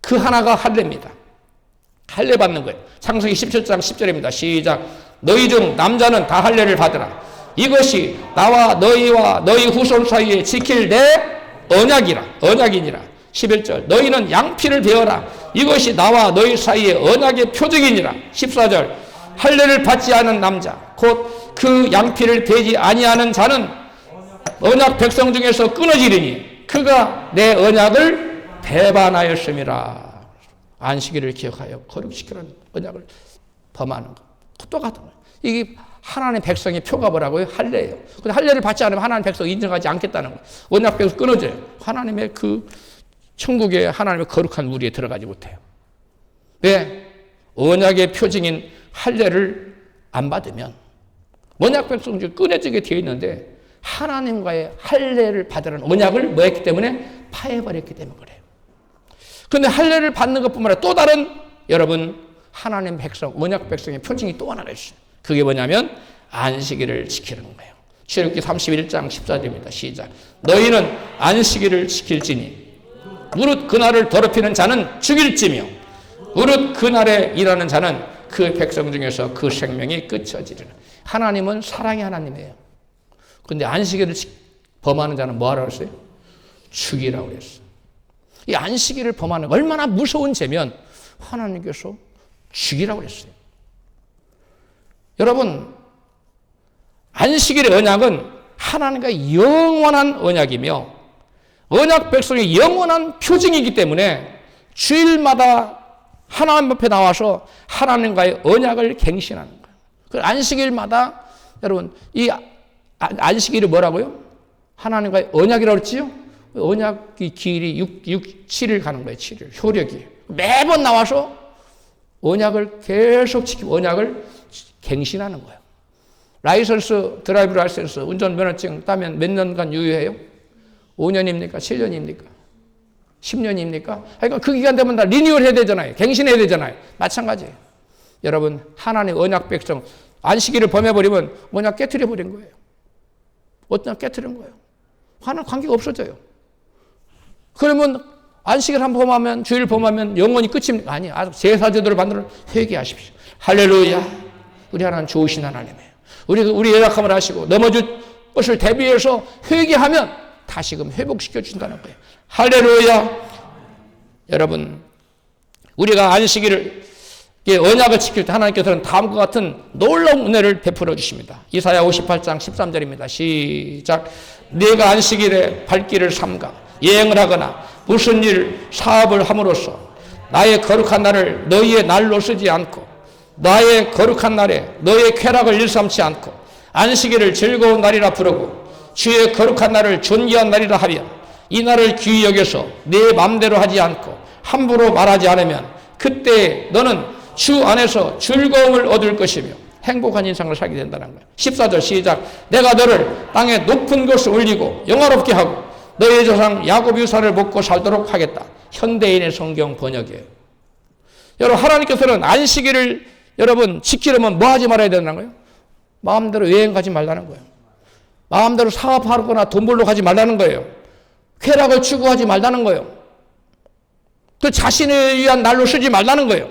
Speaker 1: 그 하나가 할례입니다. 할례 받는 거예요. 창세기 17장 10절입니다. 시작. 너희 중 남자는 다 할례를 받으라. 이것이 나와 너희와 너희 후손 사이에 지킬 내 언약이니라. 11절. 너희는 양피를 베어라. 이것이 나와 너희 사이에 언약의 표적이니라. 14절. 할례를 받지 않은 남자 곧 그 양피를 베지 아니하는 자는 언약 백성 중에서 끊어지리니 그가 내 언약을 배반하였음이라. 안식일을 기억하여 거룩시키는 언약을 범하는 것. 똑같은 거예요. 이게 하나님의 백성의 표가 뭐라고요? 할례예요. 근데 할례를 받지 않으면 하나님의 백성을 인정하지 않겠다는 거예요. 언약 백성 끊어져요. 하나님의 그 천국의 하나님의 거룩한 무리에 들어가지 못해요. 왜? 언약의 표징인 할례를 안 받으면 언약 백성 중에 끊어지게 되어 있는데 하나님과의 할례를 받으라는 언약을 뭐 했기 때문에? 파해버렸기 때문에 그래요. 그런데 할례를 받는 것뿐만 아니라 또 다른 여러분 하나님 백성, 언약 백성의 표징이 또 하나가 있어요. 그게 뭐냐면 안식일을 지키는 거예요. 출애굽기 31장 14절입니다. 시작. 너희는 안식일을 지킬지니 무릇 그날을 더럽히는 자는 죽일지며 무릇 그날에 일하는 자는 그 백성 중에서 그 생명이 끊어지리라. 하나님은 사랑의 하나님이에요. 그런데 안식일을 범하는 자는 뭐 하라고 했어요? 죽이라고 그랬어요. 이 안식일을 범하는 얼마나 무서운 죄면 하나님께서 죽이라고 그랬어요. 여러분, 안식일의 언약은 하나님과 영원한 언약이며 언약 백성의 영원한 표징이기 때문에 주일마다 하나님 앞에 나와서 하나님과의 언약을 갱신하는 거예요. 그 안식일마다 여러분 이 안식일이 뭐라고요? 하나님과의 언약이라고 그랬지요? 언약의 기일이 7일 가는 거예요. 7일. 효력이. 매번 나와서 언약을 계속 지키고 언약을 갱신하는 거예요. 드라이브 라이선스, 운전면허증 따면 몇 년간 유효해요? 5년입니까? 7년입니까? 10년입니까? 그러니까 그 기간 되면 다 리뉴얼 해야 되잖아요. 갱신해야 되잖아요. 마찬가지예요. 여러분, 하나님 언약 백성, 안식일을 범해버리면 언약 깨트려버린 거예요. 언약 깨트린 거예요. 하나님 관계가 없어져요. 그러면 안식일 한 번 범하면, 주일 범하면 영원히 끝입니까? 아니에요. 아주 제사제도를 만들어 회개하십시오. 할렐루야. 우리 하나님 좋으신 하나님이에요. 우리 연약함을 하시고 넘어질 것을 대비해서 회개하면 다시금 회복시켜 준다는 거예요. 할렐루야. 여러분, 우리가 안식일을 언약을 지킬 때 하나님께서는 다음과 같은 놀라운 은혜를 베풀어 주십니다. 이사야 58장 13절입니다. 시작. 네가 안식일에 발길을 삼가 여행을 하거나 무슨 일 사업을 함으로써 나의 거룩한 날을 너희의 날로 쓰지 않고 나의 거룩한 날에 너의 쾌락을 일삼지 않고 안식일을 즐거운 날이라 부르고 주의 거룩한 날을 존귀한 날이라 하면 이 날을 귀히 여겨서 네 맘대로 하지 않고 함부로 말하지 않으면 그때 너는 주 안에서 즐거움을 얻을 것이며 행복한 인생을 살게 된다는 거예요. 14절 시작. 내가 너를 땅의 높은 곳에 올리고 영화롭게 하고 너의 조상 야곱 유산을 먹고 살도록 하겠다. 현대인의 성경 번역이에요. 여러분, 하나님께서는 안식일을 여러분 지키려면 뭐 하지 말아야 된다는 거예요? 마음대로 여행 가지 말라는 거예요. 마음대로 사업하거나 돈 벌러 가지 말라는 거예요. 쾌락을 추구하지 말라는 거예요. 그 자신을 위한 날로 쓰지 말라는 거예요.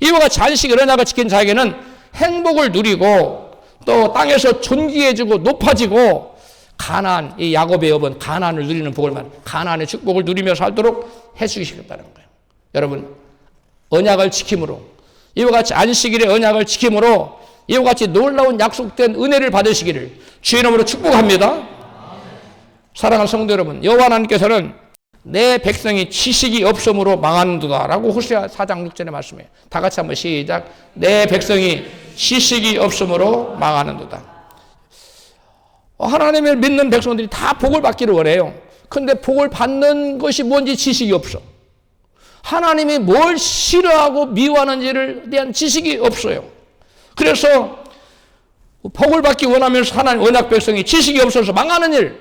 Speaker 1: 이와 같이 안식일 언약을 지킨 자에게는 행복을 누리고 또 땅에서 존귀해지고 높아지고 가나안, 이 야곱의 여번 가나안을 누리는 복을 말, 가나안의 축복을 누리며 살도록 해주시겠다는 거예요. 여러분, 언약을 지킴으로 이와 같이 안식일의 언약을 지킴으로 이와 같이 놀라운 약속된 은혜를 받으시기를 주의 이름으로 축복합니다. 사랑하는 성도 여러분, 여호와 하나님께서는 내 백성이 지식이 없음으로 망하는도다 라고 호세아 4장 6절에 말씀해요. 다 같이 한번 시작. 내 백성이 지식이 없음으로 망하는도다. 하나님을 믿는 백성들이 다 복을 받기를 원해요. 근데 복을 받는 것이 뭔지 지식이 없어. 하나님이 뭘 싫어하고 미워하는지를 대한 지식이 없어요. 그래서 복을 받기 원하면서 하나님 언약 백성이 지식이 없어서 망하는 일,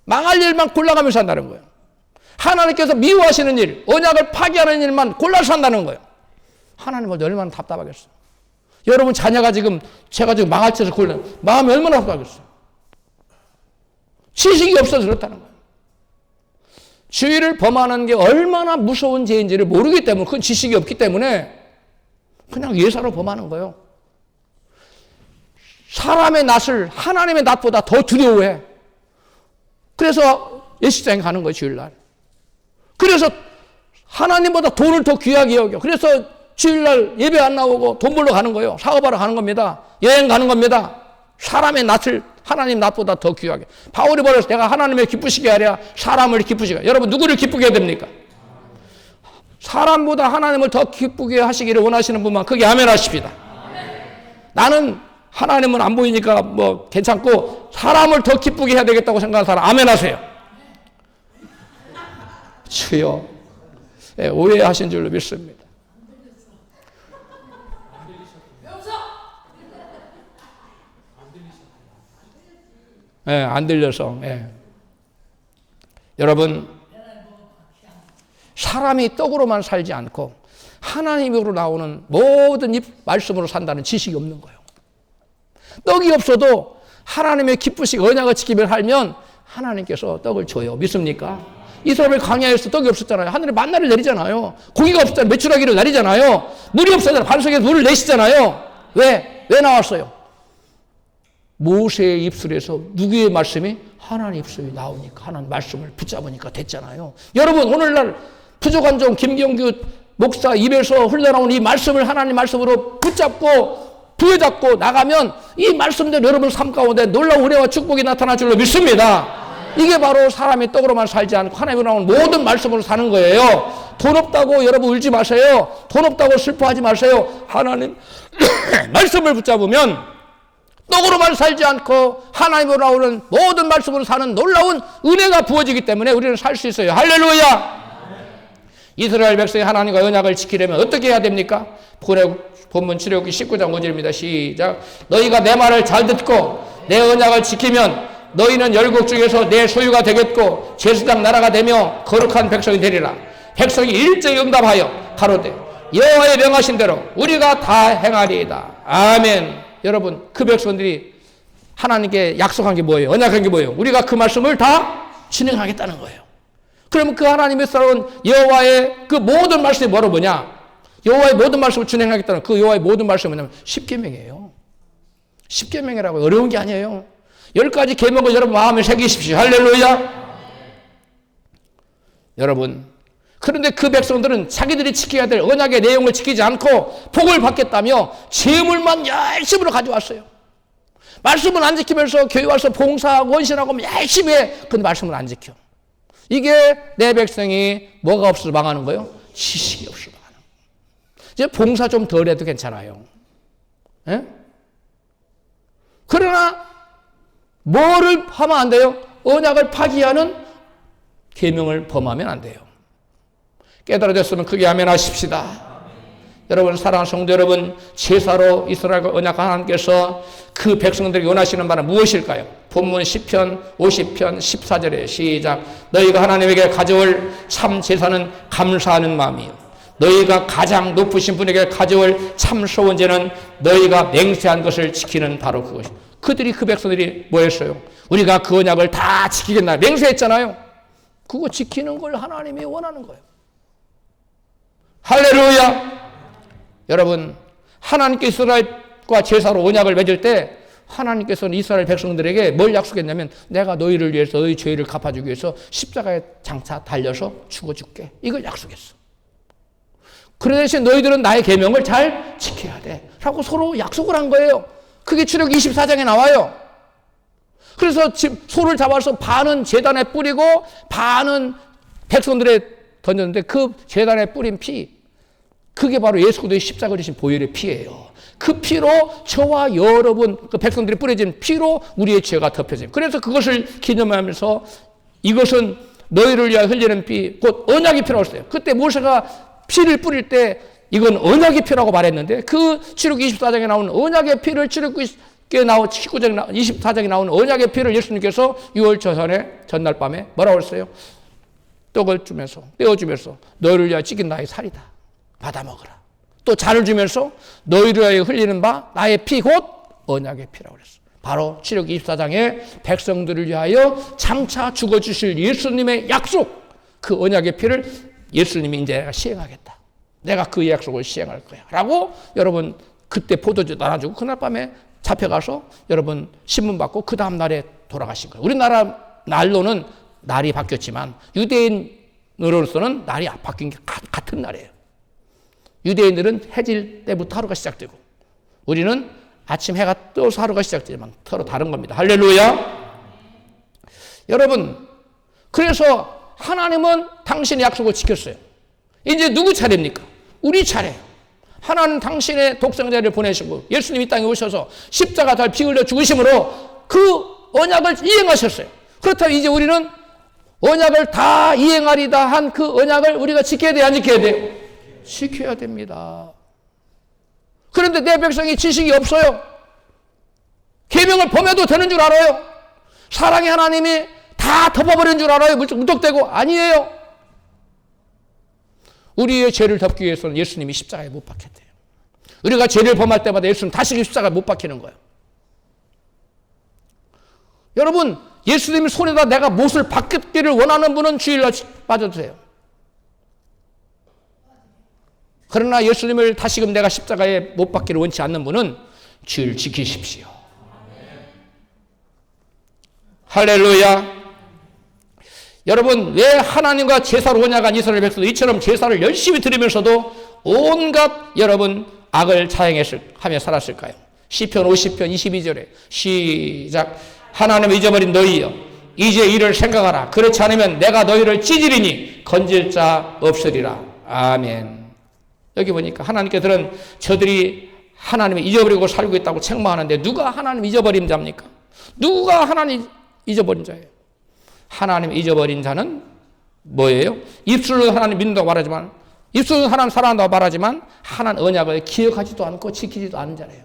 Speaker 1: 망할 일만 골라가면서 한다는 거예요. 하나님께서 미워하시는 일, 언약을 파기하는 일만 골라서 한다는 거예요. 하나님은 얼마나 답답하겠어요. 여러분 자녀가 제가 지금 망할 짓을 골라, 마음이 얼마나 답답하겠어요. 지식이 없어서 그렇다는 거예요. 주의를 범하는 게 얼마나 무서운 죄인지를 모르기 때문에, 그건 지식이 없기 때문에 그냥 예사로 범하는 거예요. 사람의 낯을 하나님의 낯보다 더 두려워해. 그래서 예식장에 가는 거예요, 주일날. 그래서 하나님보다 돈을 더 귀하게 여겨. 그래서 주일날 예배 안 나오고 돈 벌러 가는 거예요. 사업하러 가는 겁니다. 여행 가는 겁니다. 사람의 낯을 하나님 낯보다 더 귀하게. 바울이 말해서 내가 하나님을 기쁘시게 하랴 사람을 기쁘시게 하랴. 여러분 누구를 기쁘게 해야 됩니까? 사람보다 하나님을 더 기쁘게 하시기를 원하시는 분만 크게 아멘 하십시다. 나는 하나님은 안 보이니까 뭐 괜찮고 사람을 더 기쁘게 해야 되겠다고 생각하는 사람 아멘 하세요. 주여, 네, 오해하신 줄로 믿습니다. 네, 안 들려서. 네. 여러분, 사람이 떡으로만 살지 않고 하나님으로 나오는 모든 말씀으로 산다는 지식이 없는 거예요. 떡이 없어도 하나님의 기쁘시고 언약을 지키며 살면 하나님께서 떡을 줘요. 믿습니까? 이스라엘 광야에서 떡이 없었잖아요. 하늘에 만나를 내리잖아요. 고기가 없었잖아요. 메추라기를 내리잖아요. 물이 없었잖아요. 반석에서 물을 내시잖아요. 왜 나왔어요? 모세의 입술에서 누구의 말씀이? 하나님 입술이 나오니까, 하나님 말씀을 붙잡으니까 됐잖아요. 여러분, 오늘날 부족한 종 김경규 목사 입에서 흘러나온 이 말씀을 하나님 말씀으로 붙잡고 부여잡고 나가면 이 말씀대로 여러분 삶 가운데 놀라운 은혜와 축복이 나타날 줄로 믿습니다. 이게 바로 사람이 떡으로만 살지 않고 하나님으로 나오는 모든 말씀으로 사는 거예요. 돈 없다고 여러분 울지 마세요. 돈 없다고 슬퍼하지 마세요. 하나님 말씀을 붙잡으면 떡으로만 살지 않고 하나님으로 나오는 모든 말씀으로 사는 놀라운 은혜가 부어지기 때문에 우리는 살 수 있어요. 할렐루야. 이스라엘 백성이 하나님과 언약을 지키려면 어떻게 해야 됩니까? 본문 출애굽기 19장 5절입니다. 시작. 너희가 내 말을 잘 듣고 내 언약을 지키면 너희는 열국 중에서 내 소유가 되겠고 제사장 나라가 되며 거룩한 백성이 되리라. 백성이 일제히 응답하여 가로되 여호와의 명하신 대로 우리가 다 행하리이다. 아멘. 여러분, 그 백성들이 하나님께 약속한 게 뭐예요? 언약한 게 뭐예요? 우리가 그 말씀을 다 진행하겠다는 거예요. 그러면 그 하나님의 살아온 여호와의 그 모든 말씀이 뭐냐? 여호와의 모든 말씀을 진행하겠다는 그 여호와의 모든 말씀은 뭐냐면 10계명이에요. 10계명이라고 어려운 게 아니에요. 10가지 계명을 여러분 마음에 새기십시오. 할렐루야. 여러분, 그런데 그 백성들은 자기들이 지켜야 될 언약의 내용을 지키지 않고 복을 받겠다며 재물만 열심으로 가져왔어요. 말씀을 안 지키면서 교회 와서 봉사하고 원신하고 열심히 해. 근데 말씀을 안 지켜. 이게 내 백성이 뭐가 없어서 망하는 거예요? 지식이 없어서 망하는 거예요. 이제 봉사 좀 덜 해도 괜찮아요. 예? 그러나 뭐를 하면 안 돼요? 언약을 파기하는 계명을 범하면 안 돼요. 깨달아졌으면 크게 아멘 하십시다. 여러분, 사랑하는 성도 여러분, 제사로 이스라엘과 언약한 하나님께서 그 백성들에게 원하시는 바는 무엇일까요? 본문 10편 50편 14절에 시작. 너희가 하나님에게 가져올 참 제사는 감사하는 마음이요 너희가 가장 높으신 분에게 가져올 참 소원제는 너희가 맹세한 것을 지키는 바로 그것이. 그들이 그 백성들이 뭐 했어요? 우리가 그 언약을 다 지키겠나 맹세했잖아요. 그거 지키는 걸 하나님이 원하는 거예요. 할렐루야. 여러분, 하나님께 이스라엘과 제사로 언약을 맺을 때 하나님께서는 이스라엘 백성들에게 뭘 약속했냐면 내가 너희를 위해서 너희 죄를 갚아주기 위해서 십자가에 장차 달려서 죽어줄게. 이걸 약속했어. 그 대신 너희들은 나의 계명을 잘 지켜야 돼 라고 서로 약속을 한 거예요. 그게 출애굽기 24장에 나와요. 그래서 소를 잡아서 반은 제단에 뿌리고 반은 백성들에 던졌는데 그 제단에 뿌린 피, 그게 바로 예수 그리스도의 십자가를 지신 보혈의 피예요. 그 피로 저와 여러분, 그 백성들이 뿌려진 피로 우리의 죄가 덮여집니다. 그래서 그것을 기념하면서 이것은 너희를 위하여 흘리는 피, 곧 언약의 피라고 했어요. 그때 모세가 피를 뿌릴 때 이건 언약의 피라고 말했는데 그 출애굽기 24장에 나오는 언약의 피를 출애굽기 19장 24장에 나오는 언약의 피를 예수님께서 6월 전날 밤에 뭐라고 했어요? 떡을 주면서 떼어주면서 너희를 위하여 찢긴 나의 살이다. 받아 먹으라. 또 잔을 주면서 너희를 위하여 흘리는 바 나의 피 곧 언약의 피라고 그랬어. 바로 출애굽기 24장에 백성들을 위하여 장차 죽어주실 예수님의 약속, 그 언약의 피를 예수님이 이제 시행하겠다. 내가 그 약속을 시행할 거야. 라고 여러분 그때 포도주 나눠주고 그날 밤에 잡혀가서 여러분 신문 받고 그 다음 날에 돌아가신 거예요. 우리나라 날로는 날이 바뀌었지만 유대인으로서는 날이 바뀐 게 같은 날이에요. 유대인들은 해질 때부터 하루가 시작되고 우리는 아침 해가 떠서 하루가 시작되지만 서로 다른 겁니다. 할렐루야. 여러분, 그래서 하나님은 당신의 약속을 지켰어요. 이제 누구 차례입니까? 우리 차례. 하나님 당신의 독생자를 보내시고 예수님 이 땅에 오셔서 십자가 달 피 흘려 죽으심으로 그 언약을 이행하셨어요. 그렇다면 이제 우리는 언약을 다 이행하리다 한 그 언약을 우리가 지켜야 돼요? 안 지켜야 돼요? 지켜야 됩니다. 그런데 내 백성이 지식이 없어요. 계명을 범해도 되는 줄 알아요. 사랑의 하나님이 다 덮어버린 줄 알아요. 무턱대고. 아니에요. 우리의 죄를 덮기 위해서는 예수님이 십자가에 못 박혔대요. 우리가 죄를 범할 때마다 예수님 다시 십자가에 못 박히는 거예요. 여러분, 예수님의 손에다 내가 못을 박기를 원하는 분은 주일날 빠져주세요. 그러나 예수님을 다시금 내가 십자가에 못 박기를 원치 않는 분은 주일 지키십시오. 할렐루야. 여러분, 왜 하나님과 제사로 언약한 이스라엘 백성도 이처럼 제사를 열심히 드리면서도 온갖 여러분 악을 하며 살았을까요? 시편 50편 22절에 시작. 하나님을 잊어버린 너희여 이제 이를 생각하라. 그렇지 않으면 내가 너희를 찢으리니 건질 자 없으리라. 아멘. 여기 보니까 하나님께서는 저들이 하나님을 잊어버리고 살고 있다고 책망하는데 누가 하나님 잊어버린 자입니까? 누가 하나님 잊어버린 자예요? 하나님 잊어버린 자는 뭐예요? 입술로 하나님 믿는다고 말하지만, 입술로 하나님 사랑한다고 말하지만 하나님 언약을 기억하지도 않고 지키지도 않는 자래요.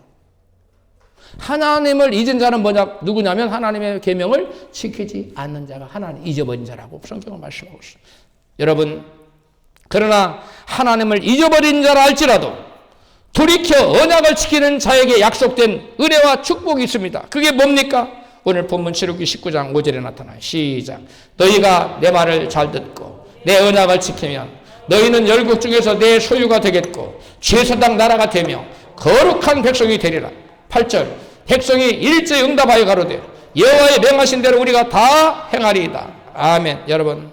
Speaker 1: 하나님을 잊은 자는 누구냐면 하나님의 계명을 지키지 않는 자가 하나님 잊어버린 자라고 성경은 말씀하고 있어요. 여러분, 그러나 하나님을 잊어버린 자라 할지라도 돌이켜 언약을 지키는 자에게 약속된 은혜와 축복이 있습니다. 그게 뭡니까? 오늘 본문 출애굽기 19장 5절에 나타나요. 시작. 너희가 내 말을 잘 듣고 내 언약을 지키면 너희는 열국 중에서 내 소유가 되겠고 제사장 나라가 되며 거룩한 백성이 되리라. 8절. 백성이 일제히 응답하여 가로되 여호와의 명하신 대로 우리가 다 행하리이다. 아멘. 여러분,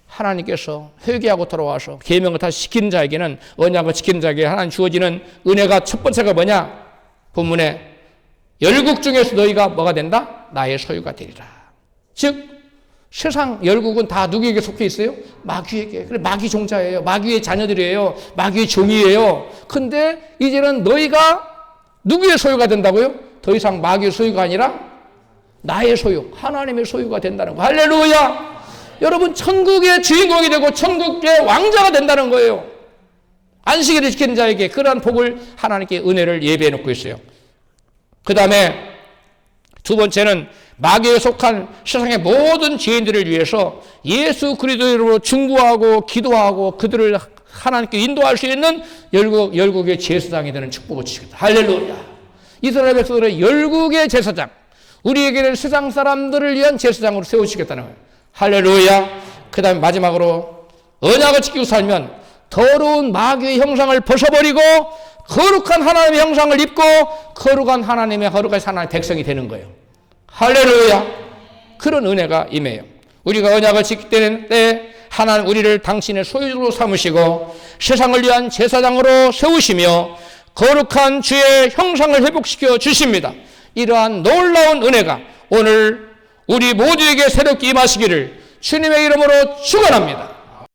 Speaker 1: 하나님께서 회개하고 돌아와서 계명을 다 지키는 자에게는, 언약을 지키는 자에게 하나님 주어지는 은혜가 첫 번째가 뭐냐? 본문에 열국 중에서 너희가 뭐가 된다? 나의 소유가 되리라. 즉 세상 열국은 다 누구에게 속해 있어요? 마귀에게. 그래, 마귀 종자예요. 마귀의 자녀들이에요. 마귀의 종이에요. 근데 이제는 너희가 누구의 소유가 된다고요? 더 이상 마귀의 소유가 아니라 나의 소유, 하나님의 소유가 된다는 거. 할렐루야! 여러분, 천국의 주인공이 되고 천국의 왕자가 된다는 거예요. 안식일을 지키는 자에게 그러한 복을, 하나님께 은혜를 예배해 놓고 있어요. 그 다음에 두 번째는 마귀에 속한 세상의 모든 죄인들을 위해서 예수 그리스도의 이름으로 중보하고 기도하고 그들을 하나님께 인도할 수 있는 열국의 제사장이 되는 축복을 주시겠다. 할렐루야. 이스라엘 백성들의 열국의 제사장, 우리에게는 세상 사람들을 위한 제사장으로 세우시겠다는 거예요. 할렐루야. 그 다음에 마지막으로 언약을 지키고 살면 더러운 마귀의 형상을 벗어버리고 거룩한 하나님의 형상을 입고 거룩한 하나님의 백성이 되는 거예요. 할렐루야. 그런 은혜가 임해요. 우리가 언약을 지킬 때 하나님 우리를 당신의 소유로 삼으시고 세상을 위한 제사장으로 세우시며 거룩한 주의 형상을 회복시켜 주십니다. 이러한 놀라운 은혜가 오늘 우리 모두에게 새롭게 임하시기를 주님의 이름으로 축원합니다.